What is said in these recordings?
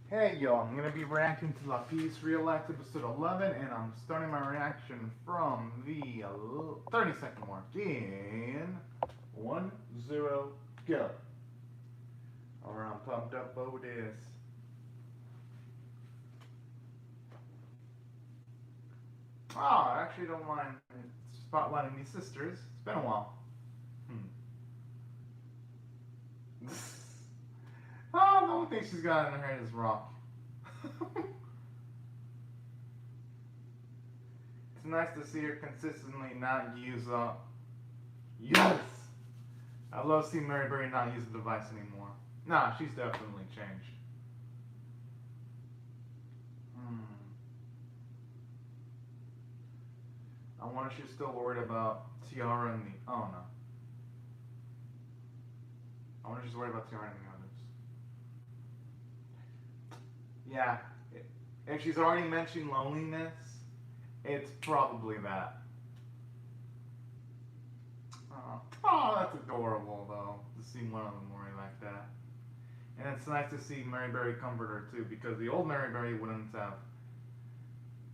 Hey yo, I'm gonna be reacting to Lapis Real Life episode 11, and I'm starting my reaction from the 30-second mark in 1-0 go. Alright, I'm pumped up for this. Oh, I actually don't mind spotlighting these sisters. It's been a while. Oh, the only thing she's got in her head is rock. It's nice to see her consistently not use Yes! I love seeing Mary Berry not use the device anymore. Nah, she's definitely changed. I wonder if she's still worried about Tiara and the. Oh no. I wonder if she's worried about Tiara and the others. Yeah. If she's already mentioned loneliness, it's probably that. Oh, that's adorable though, to see one of them worry like that. And it's nice to see Mary Berry comfort her too, because the old Mary Berry wouldn't have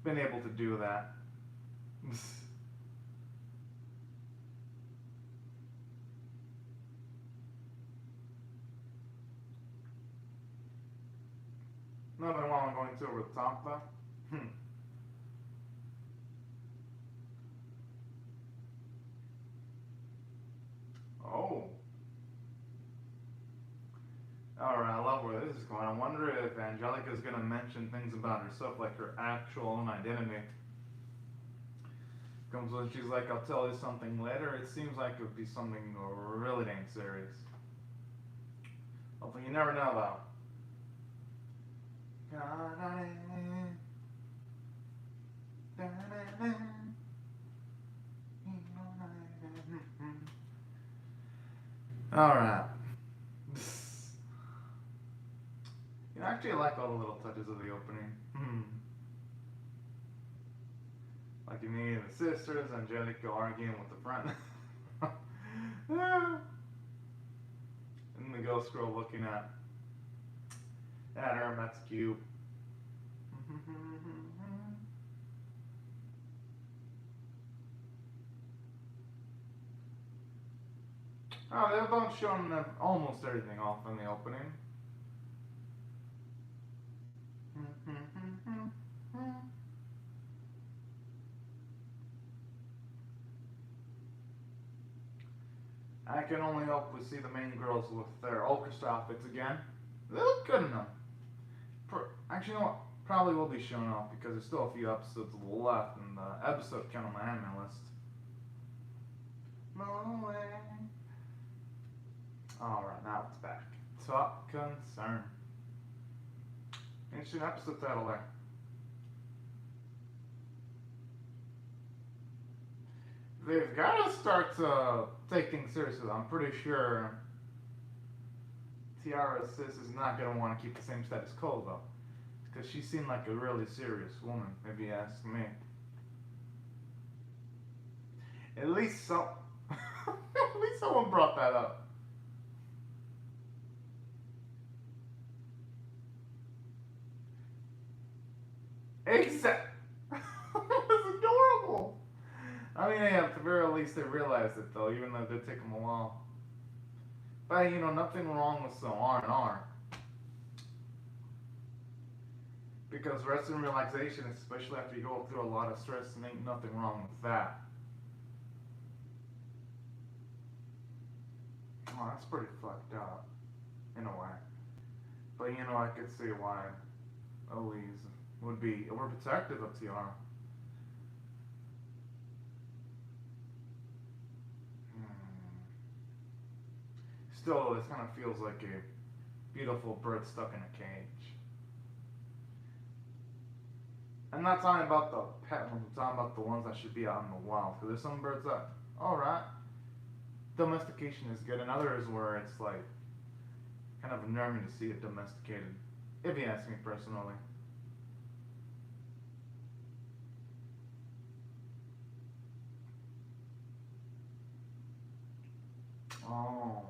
been able to do that. Nothing wrong going too over the top though. Oh. Alright, I love where this is going. I wonder if Angelica's gonna mention things about herself, like her actual own identity. Comes when she's like, I'll tell you something later. It seems like it would be something really dang serious. Hopefully you never know though. Alright. You know, actually, I like all the little touches of the opening. Like you need the sisters, Angelica arguing with the friend. And the ghost girl looking at her, that's cute. Oh, they're both showing almost everything off in the opening. I can only hope we see the main girls with their orchestra outfits again. They look good enough. Actually, you know what? Probably will be shown off because there's still a few episodes left in the episode count on my anime list. Alright, now it's back. Top Concern. Interesting episode title there. They've got to start to take things seriously. I'm pretty sure Tiara's sis is not going to want to keep the same status quo, though. Because she seemed like a really serious woman, if you ask me. At least at least someone brought that up. Exactly. It was adorable. I mean, yeah, at the very least, they realized it though, even though it did take them a while. But you know, nothing wrong with some R&R. Because rest and relaxation, especially after you go through a lot of stress, and ain't nothing wrong with that. Oh, that's pretty fucked up, in a way. But you know, I could see why Elise would be overprotective of Tiara. Still, this kind of feels like a beautiful bird stuck in a cage. I'm not talking about the pet ones, I'm talking about the ones that should be out in the wild. Because there's some birds that, alright, domestication is good, and others where it's like kind of unnerving to see it domesticated, if you ask me personally. Oh.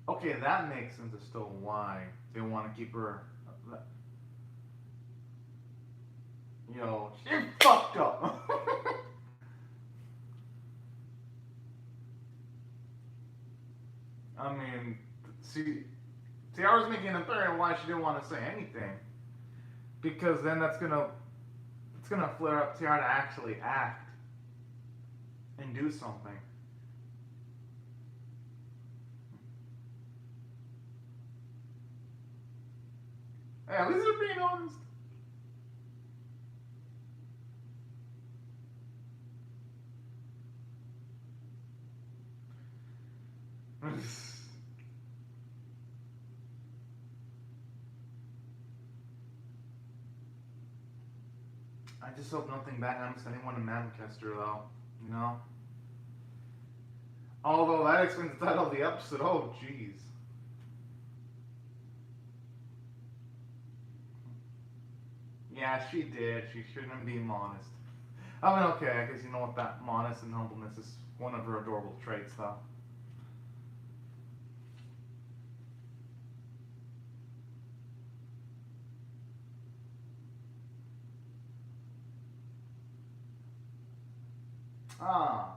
Okay, that makes sense as to why they want to keep her. Yo, she fucked up. I mean, see, Tiara's making a theory why she didn't want to say anything, because then it's gonna flare up Tiara to actually act and do something. Hey, at least they're being honest. I just hope nothing bad happens to anyone in Manchester, though. You know? Although that explains the title of the episode. Oh, jeez. Yeah, she did. She shouldn't be modest. I mean, okay, I guess you know what, that modest and humbleness is one of her adorable traits, though. Ah.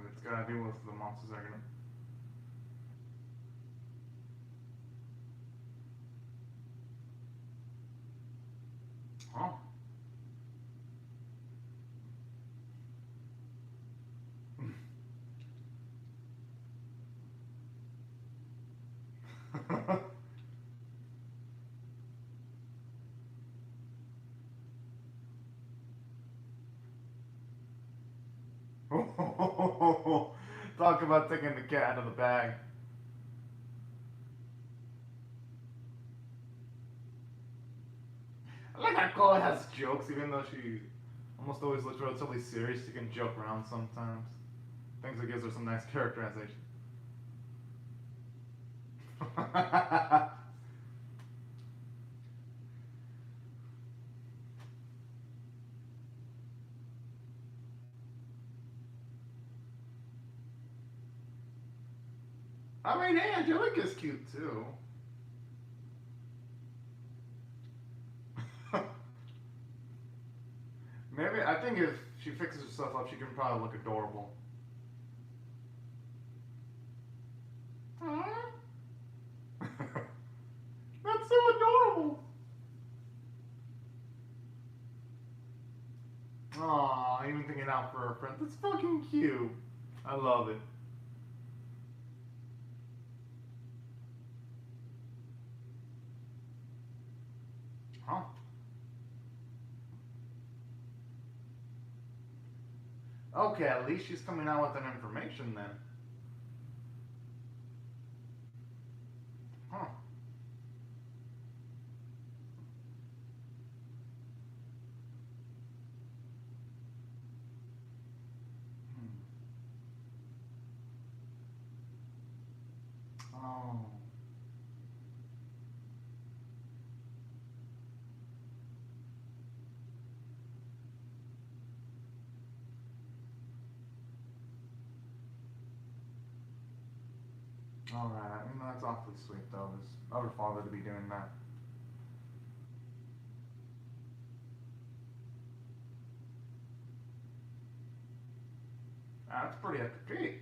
It's gotta do with the monsters are gonna. Huh? Talk about taking the cat out of the bag. I like how Chloe has jokes, even though she almost always looks relatively serious. She can joke around sometimes. Things that gives her some nice characterization. I mean, hey, Angelica's cute too. Maybe I think if she fixes herself up, she can probably look adorable. Huh? That's so adorable. Aw, even thinking out for her friend. That's fucking cute. I love it. Huh? Okay, at least she's coming out with an information then. Huh. Hmm. Oh. Alright, you know, that's awfully sweet though, this other father to be doing that. That's pretty at the peak.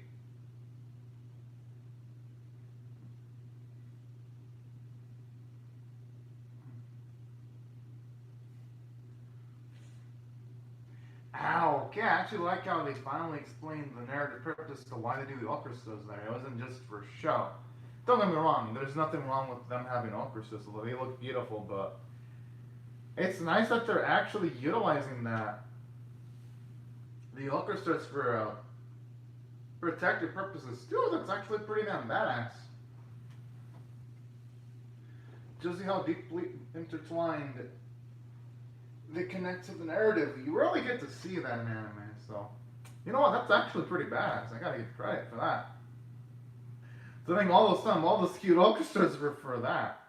Ow, okay, I actually like how they finally explained the narrative purpose to why they do the orchestras there. It wasn't just for show. Don't get me wrong, there's nothing wrong with them having orchestras, although they look beautiful, but it's nice that they're actually utilizing that. The orchestras for protective purposes too. That's actually pretty damn badass. Just see how deeply intertwined they connect to the narrative. You rarely get to see that in anime, so you know what? That's actually pretty badass. I gotta give credit for that. So I think all those cute orchestras were for that.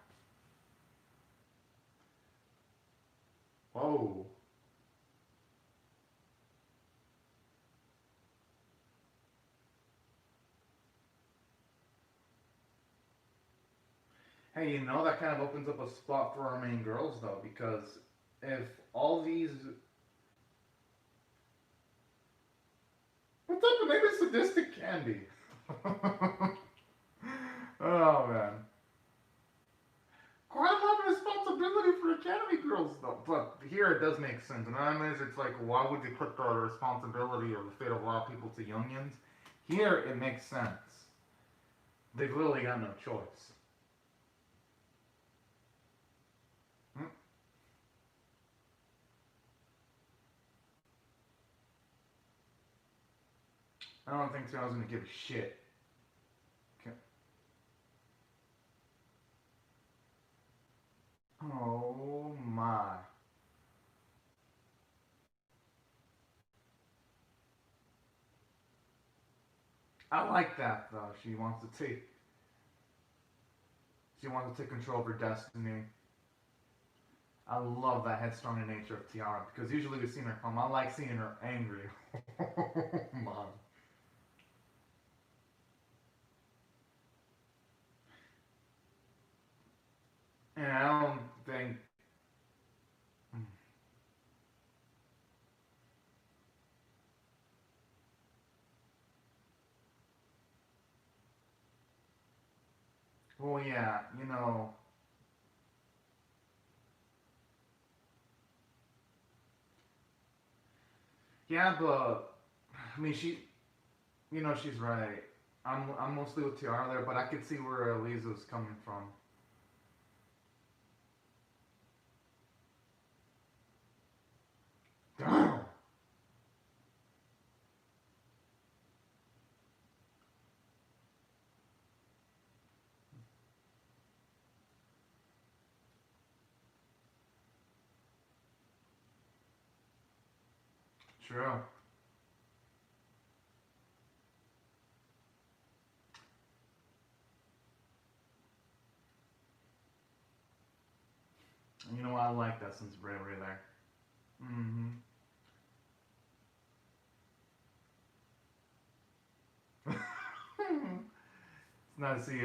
Whoa. Hey, you know, that kind of opens up a spot for our main girls, though, because if all these. What's up with maybe sadistic candy? Oh, man. Quite a lot of responsibility for Academy girls, though. But here it does make sense. And that means it's like, why would you put the responsibility of the fate of a lot of people to youngins? Here it makes sense. They've literally got no choice. Hmm? I don't think so. I was gonna give a shit. Okay. Oh my. I like that though. She wants to take. She wants to take control of her destiny. I love that headstrong in nature of Tiara because usually we've seen her calm. I like seeing her angry. Mom. And I don't think. Well, yeah, you know. Yeah, but I mean, you know, she's right. I'm mostly with Tiara there, but I could see where Eliza's coming from. Damn. True. You know, I like that sense of bravery there. Mm-hmm. It's nice to see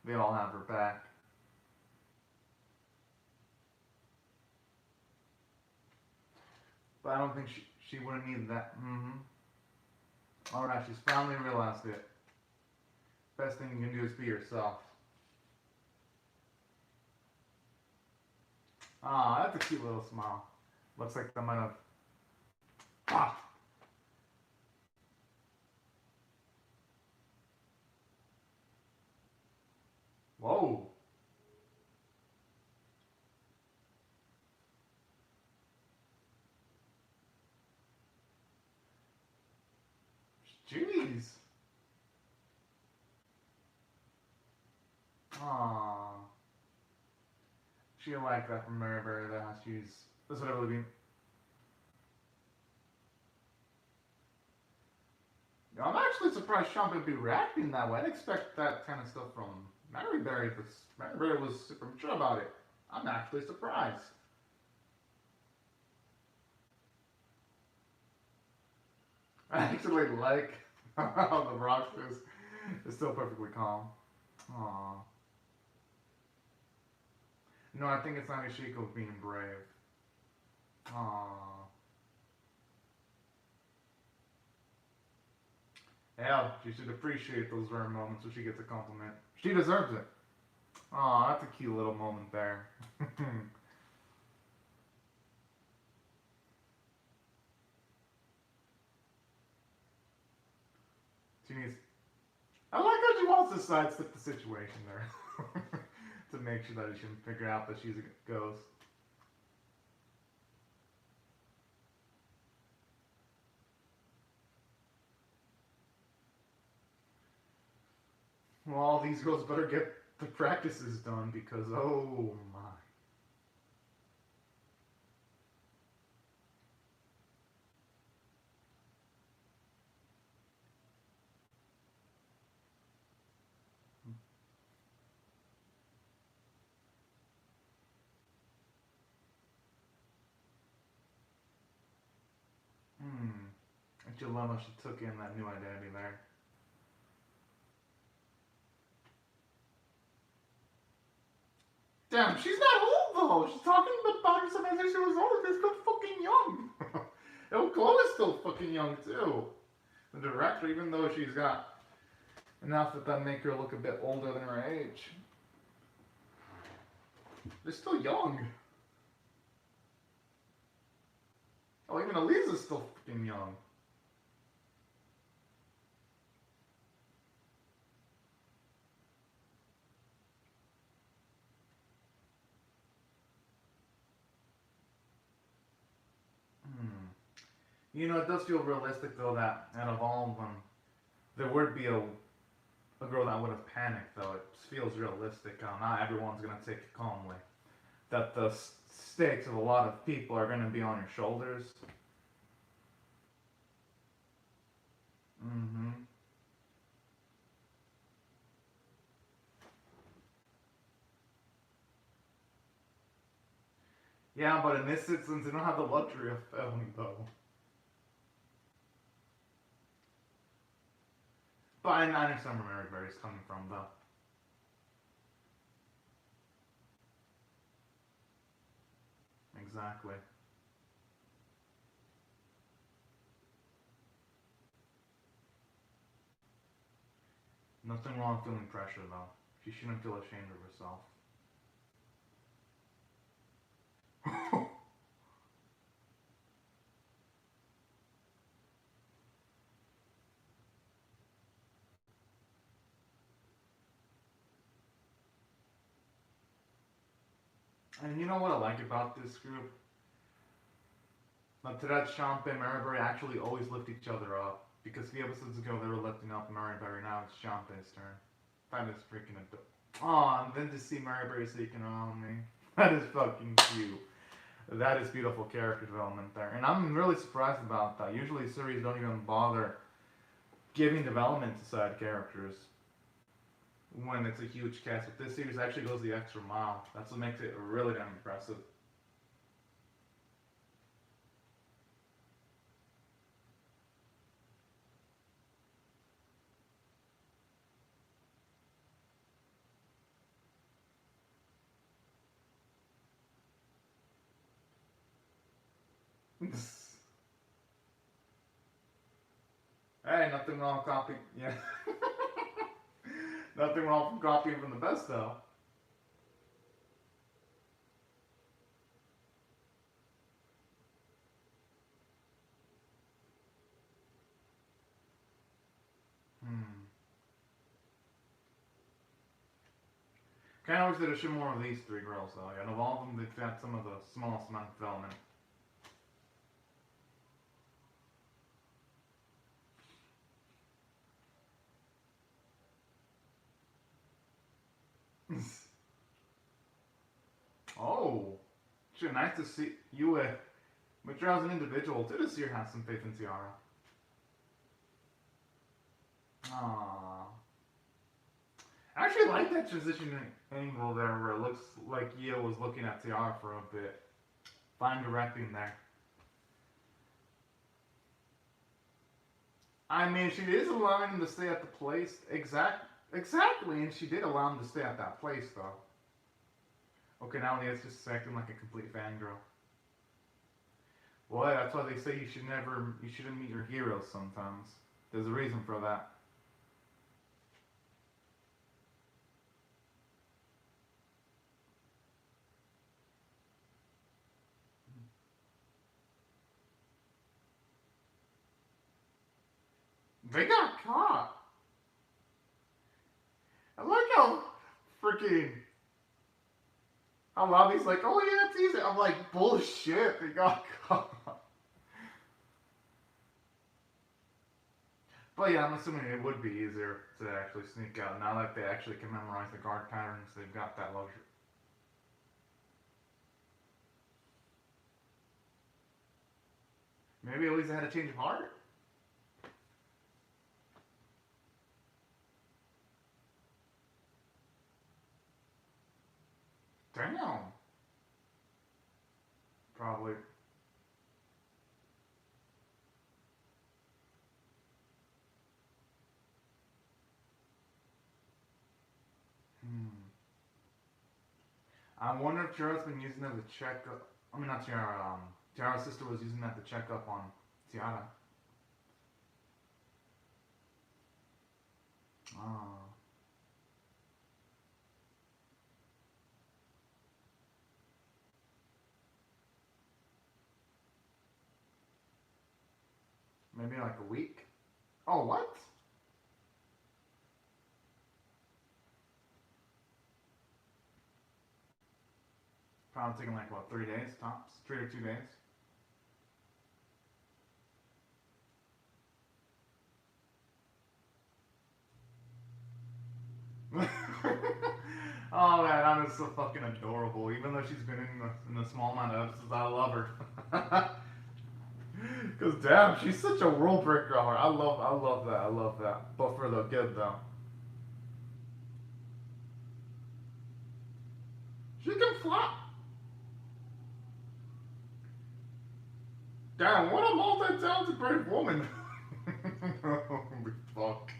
they all have her back. But I don't think she would have needed that. Mm-hmm. Alright, she's finally realized it. Best thing you can do is be yourself. Ah, that's a cute little smile. Looks like they might have. Ah! Whoa! Jeez! Ah. She like that from Mary Berry that she's. This would have really been. I'm actually surprised Sean would be reacting that way. I'd expect that kind of stuff from Mary Berry, but Mary Berry was super mature about it. I'm actually surprised. I actually like how the Rock is still perfectly calm. Aww. No, I think it's not Ishiko being brave. Aww. Hell, she should appreciate those rare moments when she gets a compliment. She deserves it. Aw, that's a cute little moment there. She needs. I like how she wants to sidestep the situation there. To make sure that she can figure out that she's a ghost. Well, all these girls better get the practices done because, oh my. Dilemma, she took in that new identity there. Damn, she's not old though. She's talking about herself as if she was old. She's still fucking young. El Chloe's still fucking young too. The director, even though she's got an outfit that make her look a bit older than her age, they're still young. Oh, even Elisa's still fucking young. You know, it does feel realistic though that out of all of them, there would be a girl that would have panicked though. It feels realistic. Not everyone's gonna take it calmly. That the stakes of a lot of people are gonna be on your shoulders. Mm-hmm. Yeah, but in this instance, they don't have the luxury of film though. But I understand where Mary Berry's coming from though. Exactly. Nothing wrong feeling pressure though. She shouldn't feel ashamed of herself. And you know what I like about this group? Like Tourette, Champ, and Marbury actually always lift each other up. Because the episodes ago they were lifting up Marbury, now it's Champ's turn. That is freaking adorable. Aw, and then to see Marbury sneaking around me. That is fucking cute. That is beautiful character development there. And I'm really surprised about that. Usually series don't even bother giving development to side characters when it's a huge cast. But this series actually goes the extra mile. That's what makes it really damn impressive. Hey, nothing wrong with copying. Yeah. Nothing wrong with copying from the best, though. Hmm. Kind of wish they'd have shown more of these three girls, though. Out of all of them, they've had some of the smallest amount of development. Oh. Sure, nice to see you, mature as an individual, too, to see her have some faith in Tiara. Aww. I actually like that transition angle there where it looks like Io was looking at Tiara for a bit. Fine directing there. I mean, she is allowing him to stay at the place. Exactly, and she did allow him to stay at that place, though. Okay, now Leah's just acting like a complete fangirl. Well, yeah, that's why they say you shouldn't meet your heroes sometimes. There's a reason for that. They got caught. I like how freaking how Robbie's like, oh yeah, it's easy. I'm like, bullshit. They got caught. But yeah, I'm assuming it would be easier to actually sneak out now that they actually can memorize the guard patterns. They've got that luxury. Maybe Elisa had a change of heart. Damn. Probably. I wonder if Tiara's been using it to check up. I mean, not Tiara. Tiara's sister was using that to check up on Tiara. Oh. Maybe like a week. Oh, what? Probably taking like what, 3 days tops? 3 or 2 days. Oh man, that is so fucking adorable. Even though she's been in a small amount of episodes, I love her. Cause damn, she's such a world breaker. I love that. But for the good though. She can fly. Damn, what a multi-talented brave woman. Holy fuck.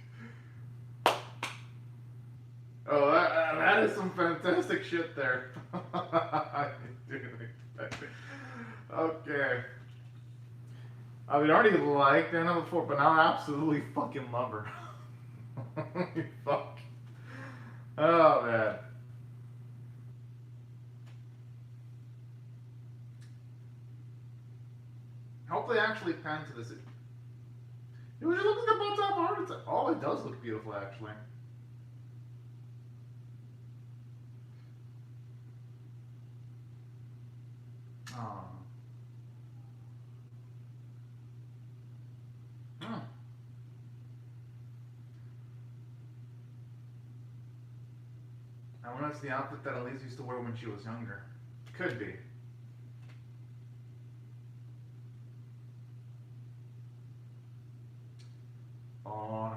Oh, that is some fantastic shit there. I didn't expect it. Okay. I mean, I already liked Anna before, but now I absolutely fucking love her. Holy fuck. Oh, man. Hopefully, I actually pan to this. It looks like a butt top heart attack. Oh, it does look beautiful, actually. Oh. Hmm. I wonder if it's the outfit that Elise used to wear when she was younger. Could be. Oh,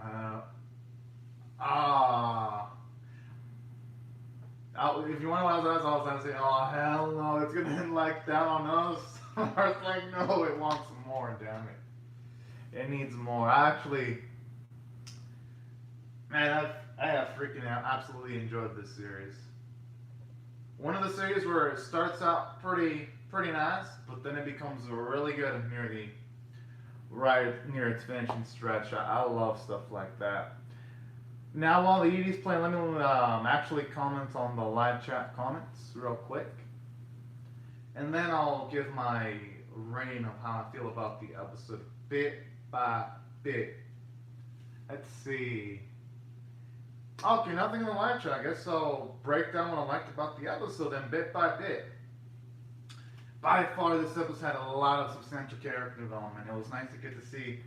ah. If you want to know what I was going to say, oh, hell no, it's going to end like that on us. I was like, no, it wants more, damn it. It needs more. Actually, man, I have freaking out. Absolutely enjoyed this series. One of the series where it starts out pretty nice, but then it becomes really good near the right near its finishing stretch. I love stuff like that. Now, while the ED's playing, let me actually comment on the live chat comments real quick, and then I'll give my reign of how I feel about the episode bit by bit. Let's see. Okay, nothing in the live chat. I guess I'll break down what I liked about the episode then bit by bit. By far, this episode had a lot of substantial character development. It was nice to get to see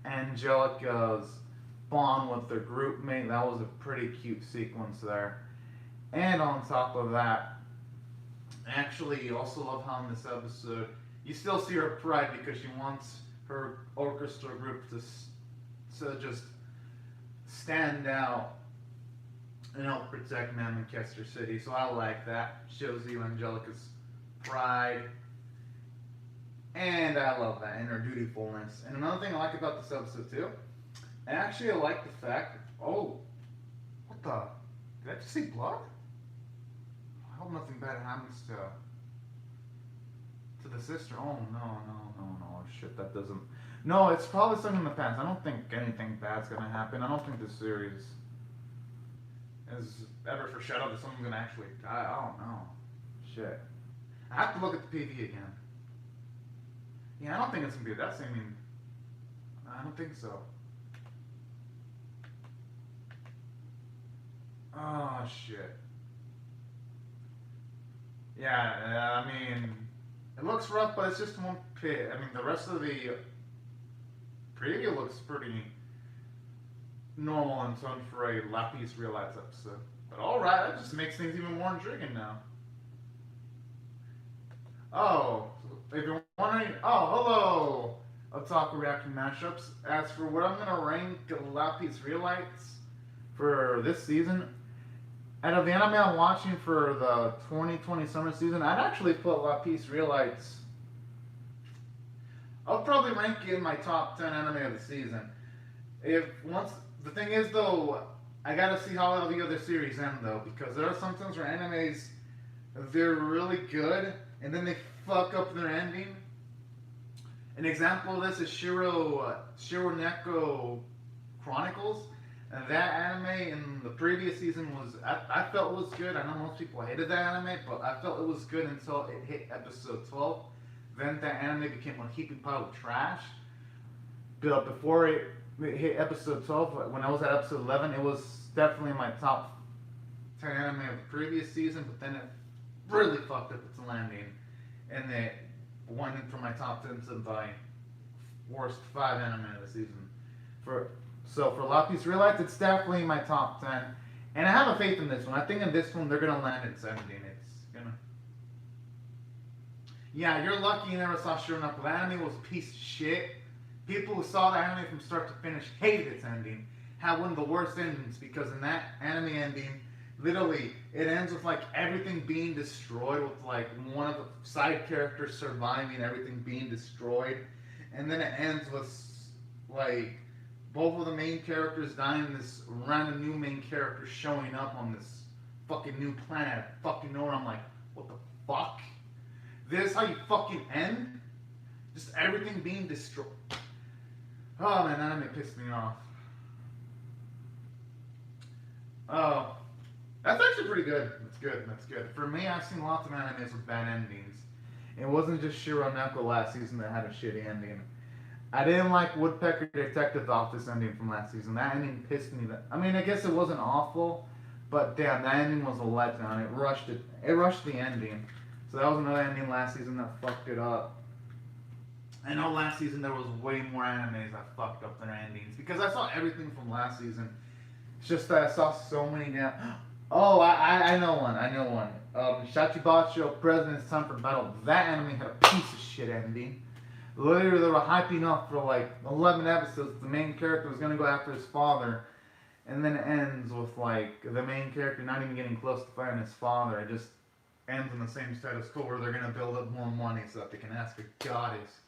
Angelica's bond with their group mate. That was a pretty cute sequence there. And on top of that, actually, you also love how in this episode, you still see her pride because she wants her orchestra group to just stand out and help protect Manchester City. So I like that. Shows you Angelica's pride. And I love that, and her dutifulness. And another thing I like about this episode too, actually I like the fact, oh, what the, did I just see blood? I hope nothing bad happens to the sister. Oh no, shit, that doesn't, no, it's probably something in the past. I don't think anything bad's gonna happen. I don't think this series is ever foreshadowed that someone's gonna actually die. I don't know. Shit. I have to look at the PV again. Yeah, I don't think it's gonna be that same. I mean, I don't think so. Oh shit. Yeah, I mean, it looks rough, but it's just one pit. I mean, the rest of the preview looks pretty normal and fun for a Lapis Real Lights episode. But alright, that just makes things even more intriguing now. Oh, if you're wondering, oh, hello, Otaku Reaction Mashups. As for what I'm going to rank Lapis Real Lights for this season, out of the anime I'm watching for the 2020 summer season, I'd actually put Lapis Real Lights, I'll probably rank it in my top 10 anime of the season. The thing is though, I gotta see how all the other series end though, because there are sometimes where animes they're really good, and then they fuck up their ending. An example of this is Shiro Neko Chronicles. And that anime in the previous season I felt was good. I know most people hated that anime, but I felt it was good until it hit episode 12. Then that anime became a heaping pile of trash. But before it hit episode 12, when I was at episode 11, it was definitely in my top 10 anime of the previous season, but then it really fucked up its landing. And it went from my top 10 to my worst 5 anime of the season. So for Lapis Lights, it's definitely my top 10. And I have a faith in this one. I think in this one, they're going to land its ending. It's going to... Yeah, you're lucky you never saw Shiro Knuckle. That anime was a piece of shit. People who saw the anime from start to finish hated its ending. Had one of the worst endings, because in that anime ending, literally, it ends with like everything being destroyed, with like one of the side characters surviving, everything being destroyed. And then it ends with like both of the main characters dying, and this random new main character showing up on this fucking new planet, fucking nowhere. I'm like, what the fuck? This is how you fucking end? Just everything being destroyed. Oh man, that anime pissed me off. Oh, that's actually pretty good. That's good. That's good. For me, I've seen lots of animes with bad endings. It wasn't just Shiro Neko last season that had a shitty ending. I didn't like Woodpecker Detective Office ending from last season. That ending pissed me. I mean, I guess it wasn't awful, but damn, that ending was a letdown. It rushed it. It rushed the ending. So that was another ending last season that fucked it up. I know last season there was way more animes that fucked up their endings, because I saw everything from last season. It's just that I saw so many damn... Oh, I know one. I know one. Shachibacho, President's Time for Battle. That anime had a piece of shit ending. Literally, they were hyping up for like 11 episodes. The main character was going to go after his father. And then it ends with like the main character not even getting close to fighting his father. It just ends in the same status quo, where they're going to build up more money so that they can ask a goddess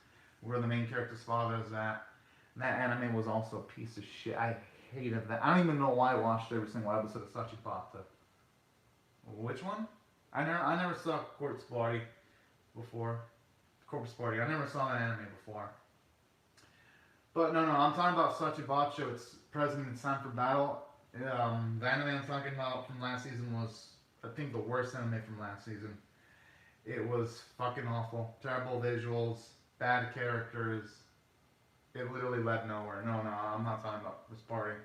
where the main character's father is at. And that anime was also a piece of shit. I hated that. I don't even know why I watched every single episode of Sachipata. Which one? I never saw Corpse Party before. Corpse Party. I never saw that anime before. But no, I'm talking about Sachibacho. It's President's Time for Battle. The anime I'm talking about from last season was, I think, the worst anime from last season. It was fucking awful. Terrible visuals, bad characters. It literally led nowhere. No, I'm not talking about this party.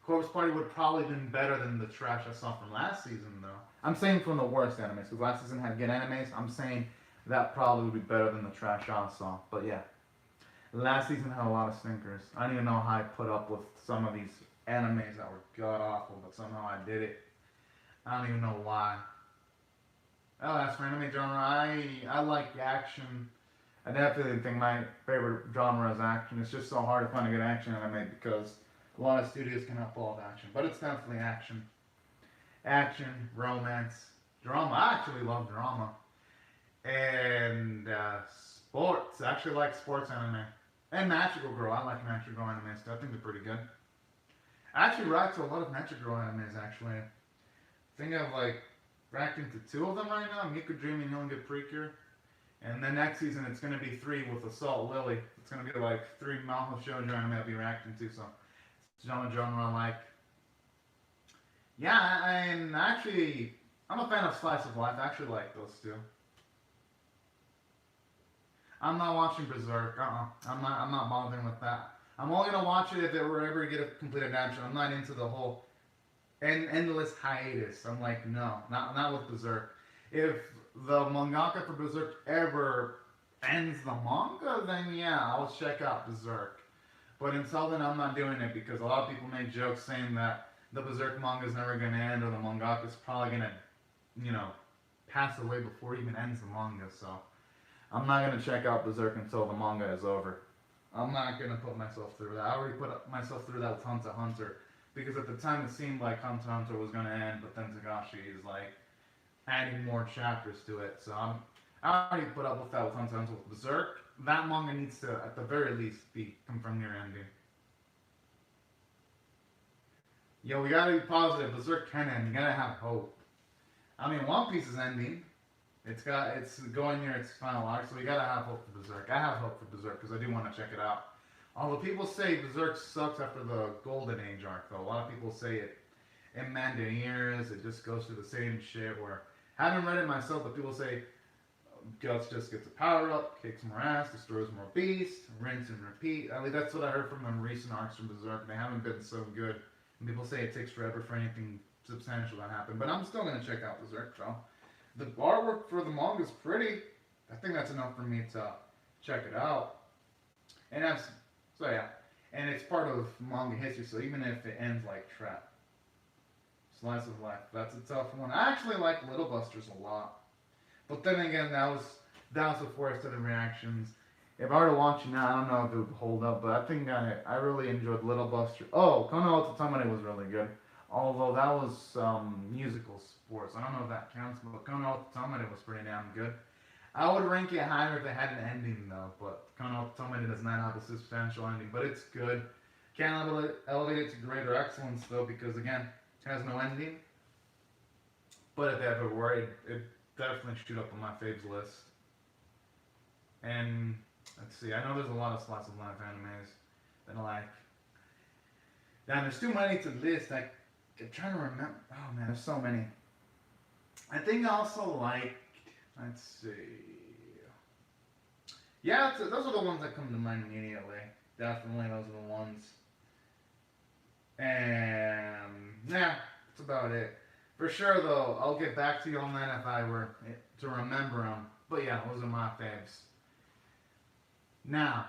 Corpse Party would probably have been better than the trash I saw from last season, though. I'm saying from the worst animes, because last season had good animes. I'm saying that probably would be better than the trash I saw. But yeah, last season had a lot of stinkers. I don't even know how I put up with some of these animes that were god awful, but somehow I did it. I don't even know why. Oh, as for anime genre, I like action. I definitely think my favorite genre is action. It's just so hard to find a good action anime because a lot of studios cannot pull off action. But it's definitely action. Action, romance, drama. I actually love drama. And sports. I actually like sports anime. And Magical Girl. I like Magical Girl animes too. I think they're pretty good. I actually react to a lot of Magical Girl animes, actually. I think I've like reacting to 2 of them right now. Miku Dream and Healing Good Precure. And then next season it's going to be 3 with Assault Lily. It's going to be like 3 Mahou Shoujo anime I'll be reacting to. So it's genre I like. Yeah, and actually, I'm a fan of Slice of Life. I actually like those 2. I'm not watching Berserk. I'm not bothering with that. I'm only gonna watch it if it were ever get a complete adaptation. I'm not into the whole endless hiatus. I'm like, no, not with Berserk. If the mangaka for Berserk ever ends the manga, then yeah, I'll check out Berserk. But until then, I'm not doing it because a lot of people make jokes saying that the Berserk manga is never gonna end, or the mangaka is probably gonna, pass away before it even ends the manga. So I'm not gonna check out Berserk until the manga is over. I'm not gonna put myself through that. I already put myself through that with Hunter x Hunter, because at the time it seemed like Hunter x Hunter was gonna end, but then Togashi is like adding more chapters to it. So I already put up with that with Hunter x Hunter. With Berserk, that manga needs to, at the very least, be confirmed near ending. Yo, we gotta be positive. Berserk can end. You gotta have hope. I mean, One Piece is ending. It's going near its final arc, so we gotta have hope for Berserk. I have hope for Berserk because I do want to check it out. Although people say Berserk sucks after the Golden Age arc, though a lot of people say it mandaneers, it just goes through the same shit. Where I haven't read it myself, but people say Guts just gets a power up, kicks more ass, destroys more beasts, rinse and repeat. At least that's what I heard from the recent arcs from Berserk. They haven't been so good, and people say it takes forever for anything substantial to happen. But I'm still gonna check out Berserk, though. The artwork for the manga is pretty. I think that's enough for me to check it out. And that's so yeah. And it's part of manga history, so even if it ends like Trap, Slice of Life, that's a tough one. I actually like Little Busters a lot, but then again, that was before I started reactions. If I were to watch it now, I don't know if it would hold up, but I think I really enjoyed Little Buster. Oh, Kono Ototomane was really good. Although that was musical sports. I don't know if that counts, but Kono Ototomane was pretty damn good. I would rank it higher if it had an ending though, but Kono Ototomane does not have a substantial ending, but it's good. Can't elevate it to greater excellence though, because again, it has no ending. But if it ever were, it definitely shoot up on my faves list. And let's see, I know there's a lot of slice of life animes that I like. Now there's too many to list. I'm trying to remember. Oh man, there's so many. I think I also liked. Let's see. Yeah, those are the ones that come to mind immediately. Definitely, those are the ones. And yeah, that's about it. For sure, though, I'll get back to you on that if I were to remember them. But yeah, those are my faves. Now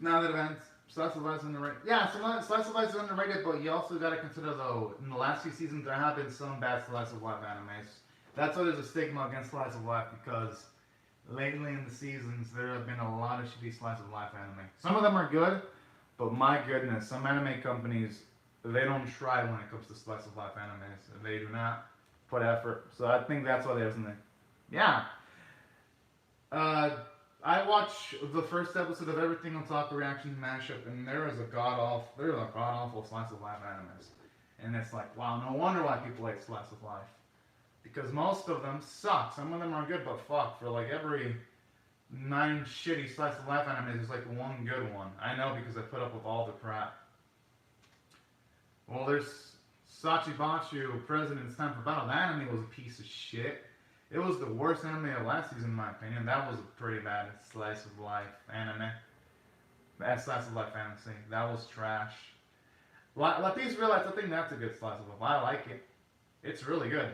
that events. Slice of Life is underrated. Yeah, Slice of Life is underrated, but you also got to consider, though, in the last few seasons, there have been some bad Slice of Life animes. That's why there's a stigma against Slice of Life, because lately in the seasons, there have been a lot of shitty Slice of Life anime. Some of them are good, but my goodness, some anime companies, they don't try when it comes to Slice of Life animes. They do not put effort. So I think that's why there's something. Yeah. I watched the first episode of Everything on Top Reaction Mashup, and there is a god awful Slice of Life animes. And it's like, wow, no wonder why people like Slice of Life. Because most of them suck. Some of them are good, but fuck, for like every 9 shitty Slice of Life animes, there's like one good one. I know because I put up with all the crap. Well, there's Sachibachu, President's Time for Battle. That anime was a piece of shit. It was the worst anime of last season, in my opinion. That was a pretty bad Slice of Life anime. Bad Slice of Life fantasy. That was trash. Lapis Realize, I think that's a good Slice of Life. I like it. It's really good.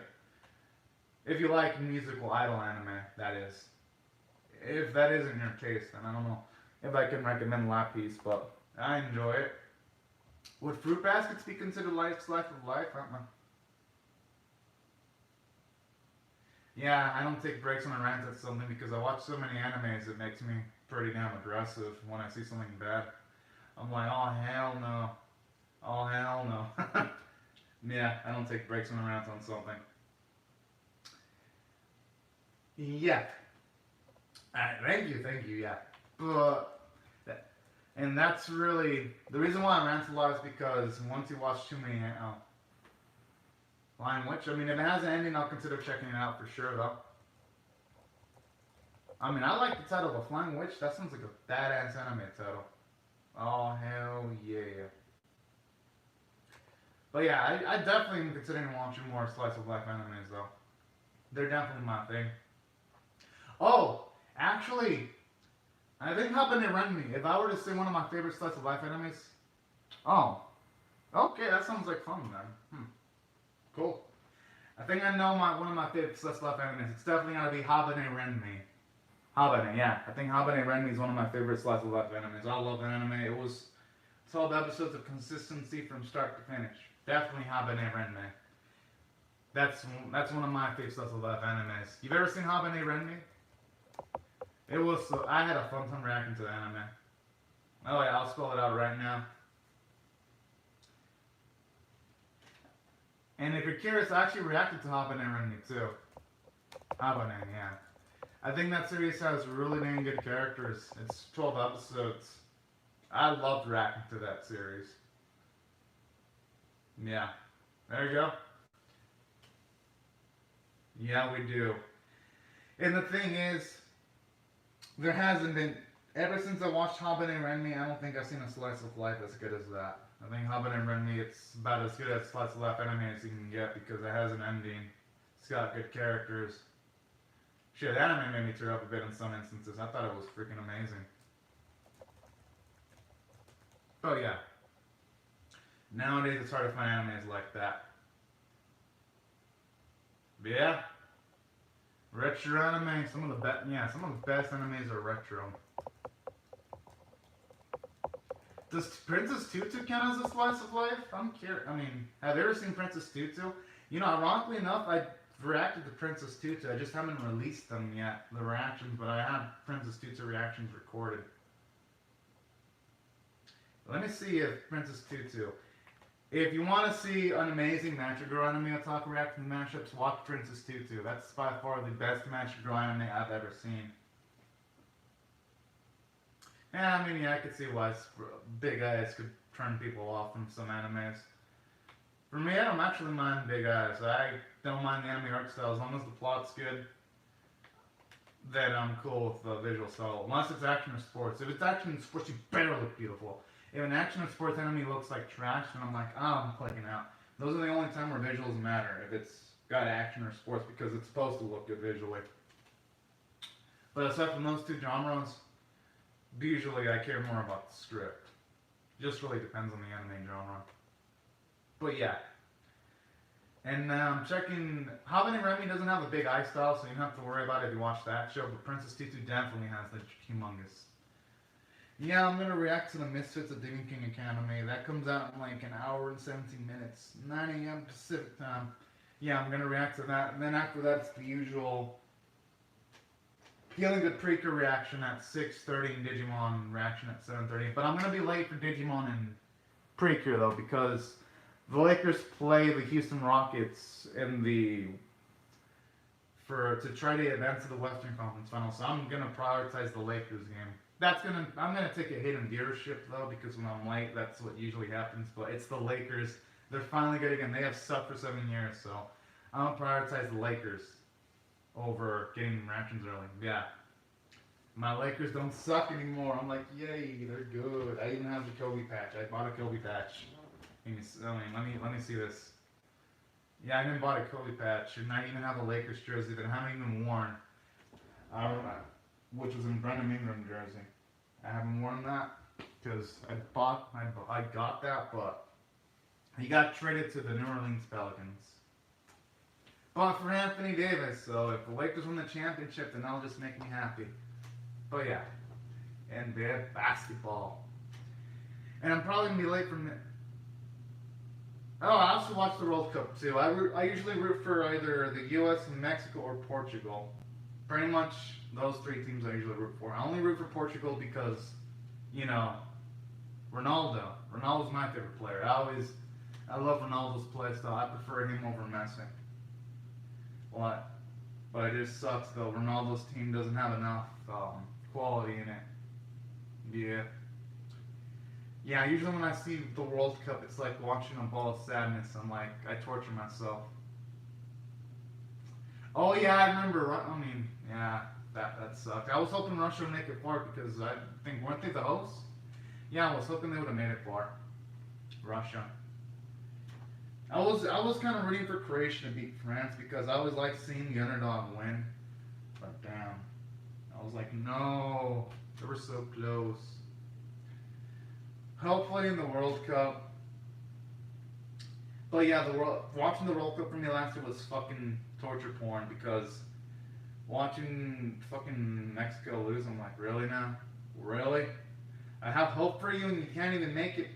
If you like musical idol anime, that is. If that isn't your taste, then I don't know if I can recommend Lapis, but I enjoy it. Would Fruit Baskets be considered Slice of Life? I don't know. Yeah, I don't take breaks when I rant at something because I watch so many animes, it makes me pretty damn aggressive when I see something bad. I'm like, oh hell no. Oh hell no. Yeah, I don't take breaks when I rant on something. Yeah. Thank you, yeah. And that's really, the reason why I rant a lot is because once you watch too many, Flying Witch. I mean, if it has an ending, I'll consider checking it out for sure, though. I mean, I like the title of Flying Witch. That sounds like a badass anime title. Oh, hell yeah. But yeah, I definitely am considering watching more Slice of Life animes, though. They're definitely my thing. Oh, actually, I think Habane Renmi. If I were to say one of my favorite Slice of Life animes. Oh. Okay, that sounds like fun, then. Cool. I think I know one of my favorite Slice of Life animes. It's definitely gotta be Habane Renmi. Habane, yeah. I think Habane Renmi is one of my favorite Slice of Life animes. I love anime. It was 12 episodes of consistency from start to finish. Definitely Habane Renmi. That's one of my favorite Slice of Life animes. You've ever seen Habane Renmi? It was I had a fun time reacting to the anime. Oh yeah, I'll spell it out right now. And if you're curious, I actually reacted to Habane Renmi too. Habane, yeah. I think that series has really dang good characters. It's 12 episodes. I loved reacting to that series. Yeah. There you go. Yeah, we do. And the thing is, there hasn't been, ever since I watched Hobbit and Renmi, I don't think I've seen a slice of life as good as that. I think Hobbit and Renmi, it's about as good as slice of life anime as you can get because it has an ending. It's got good characters. Shit, the anime made me tear up a bit in some instances. I thought it was freaking amazing. But yeah. Nowadays it's hard to find animes like that. But yeah. Retro anime, some of the best animes are retro. Does Princess Tutu count as a slice of life? I'm curious. I mean, have you ever seen Princess Tutu? You know, ironically enough, I reacted to Princess Tutu. I just haven't released them yet, the reactions, but I have Princess Tutu reactions recorded. Let me see if Princess Tutu. If you want to see an amazing Magic Girl anime otaku react to the mashups, watch Princess Tutu. That's by far the best Magic Girl anime I've ever seen. Yeah, I mean, yeah, I could see why big eyes could turn people off from some animes. For me, I don't actually mind big eyes. I don't mind the anime art style as long as the plot's good. Then I'm cool with the visual style. Unless it's action or sports. If it's action and sports, you better look beautiful. If an action or sports anime looks like trash, then I'm like, oh, I'm clicking out. Those are the only time where visuals matter. If it's got action or sports, because it's supposed to look good visually. But aside from those two genres, usually I care more about the script. Just really depends on the anime genre. But yeah. And checking, Hobbit and Remy doesn't have a big eye style, so you don't have to worry about it if you watch that show, but Princess Tutu definitely has the humongous. Yeah, I'm going to react to the Misfits of Demon King Academy. That comes out in like an hour and 17 minutes. 9 a.m. Pacific time. Yeah, I'm going to react to that. And then after that, it's the usual Feeling Good Preaker reaction at 6:30 and Digimon reaction at 7:30. But I'm going to be late for Digimon and Preaker though, because the Lakers play the Houston Rockets in to try to advance to the Western Conference Finals. So I'm going to prioritize the Lakers game. I'm gonna take a hit in viewership though, because when I'm late, that's what usually happens. But it's the Lakers. They're finally good again. They have sucked for 7 years, so I'm gonna prioritize the Lakers over getting reactions early. Yeah, my Lakers don't suck anymore. I'm like, yay, they're good. I even have the Kobe patch. I bought a Kobe patch. Let me see this. Yeah, I even bought a Kobe patch, and I even have a Lakers jersey that I haven't even worn. Which was in Brendan Ingram jersey. I haven't worn that because I got that, but he got traded to the New Orleans Pelicans. But for Anthony Davis, so if the Lakers win the championship, then that'll just make me happy. But yeah, NBA basketball. And I'm probably gonna be late from it. Oh, I also watch the World Cup too. I usually root for either the U.S., Mexico, or Portugal. Pretty much those three teams I usually root for. I only root for Portugal because, you know, Ronaldo. Ronaldo's my favorite player. I love Ronaldo's play style. I prefer him over Messi. But it just sucks though. Ronaldo's team doesn't have enough quality in it. Yeah. Yeah, usually when I see the World Cup, it's like watching a ball of sadness. I'm like, I torture myself. Oh yeah, I remember. I mean, yeah, that sucked. I was hoping Russia would make it far because I think, weren't they the hosts? Yeah, I was hoping they would have made it far. Russia. I was kind of rooting for Croatia to beat France because I always like seeing the underdog win. But damn, I was like, no, they were so close. Hopefully in the World Cup. But yeah, watching the World Cup for me last year was fucking torture porn because watching fucking Mexico lose, I'm like, really now? Really? I have hope for you and you can't even make it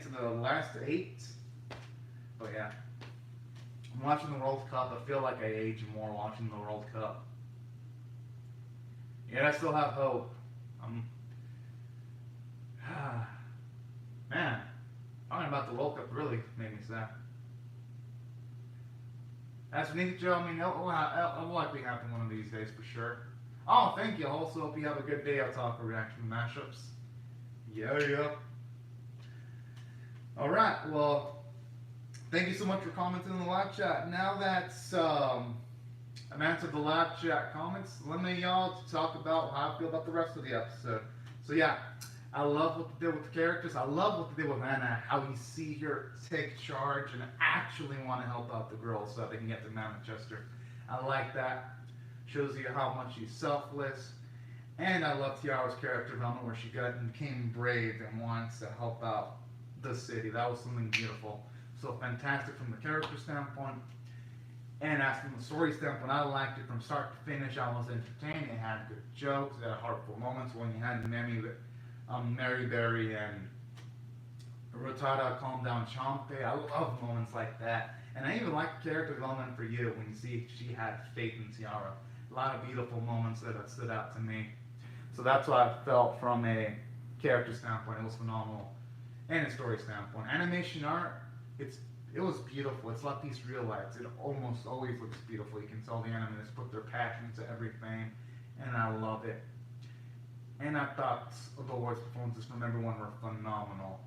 to the last 8? But yeah. I'm watching the World Cup. I feel like I age more watching the World Cup. Yet I still have hope. Man, talking about the World Cup really made me sad. As for Joe, I mean, it'll likely happen one of these days for sure. Oh, thank you. Also, hope you have a good day. I'll talk for reaction mashups. Yeah. Alright, well, thank you so much for commenting in the live chat. Now that I've answered the live chat comments. Let me y'all to talk about how I feel about the rest of the episode. So yeah, I love what they did with the characters. I love what they did with Anna, how you see her take charge and actually want to help out the girls so they can get to Manchester. I like that. Shows you how much she's selfless. And I love Tiara's character development where she got and became brave and wants to help out the city. That was something beautiful. So fantastic from the character standpoint. And as from the story standpoint, I liked it from start to finish. I was entertained. It had good jokes. It had heartful moments when you had Mary Berry and Rotada calm down Chompe. I love moments like that. And I even like character development for you when you see she had faith in Tiara. A lot of beautiful moments that stood out to me. So that's what I felt from a character standpoint. It was phenomenal. And a story standpoint. Animation art, it was beautiful. It's Lapis real lights. It almost always looks beautiful. You can tell the animators put their passion into everything. And I love it. And I thought the voice performances from everyone were phenomenal.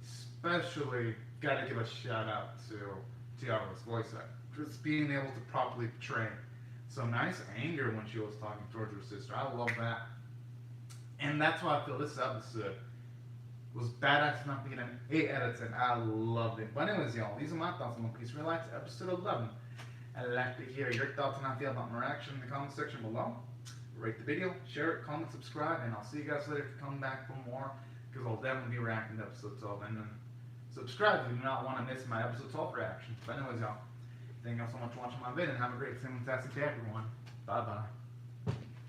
Especially, gotta give a shout out to Tiara's voice actor. Just being able to properly portray some nice anger when she was talking towards her sister. I love that. And that's why I feel this episode was badass enough to get an 8 out of 10. I loved it. But anyways, y'all, these are my thoughts on LiGHTs Relax episode 11. I'd like to hear your thoughts on how you feel about my reaction in the comment section below. Rate the video, share it, comment, subscribe, and I'll see you guys later to come back for more, because I'll definitely be reacting to episode 12. And then subscribe if you do not want to miss my episode 12 reaction. But anyways, y'all, thank y'all so much for watching my video, and have a great, fantastic day, everyone. Bye-bye.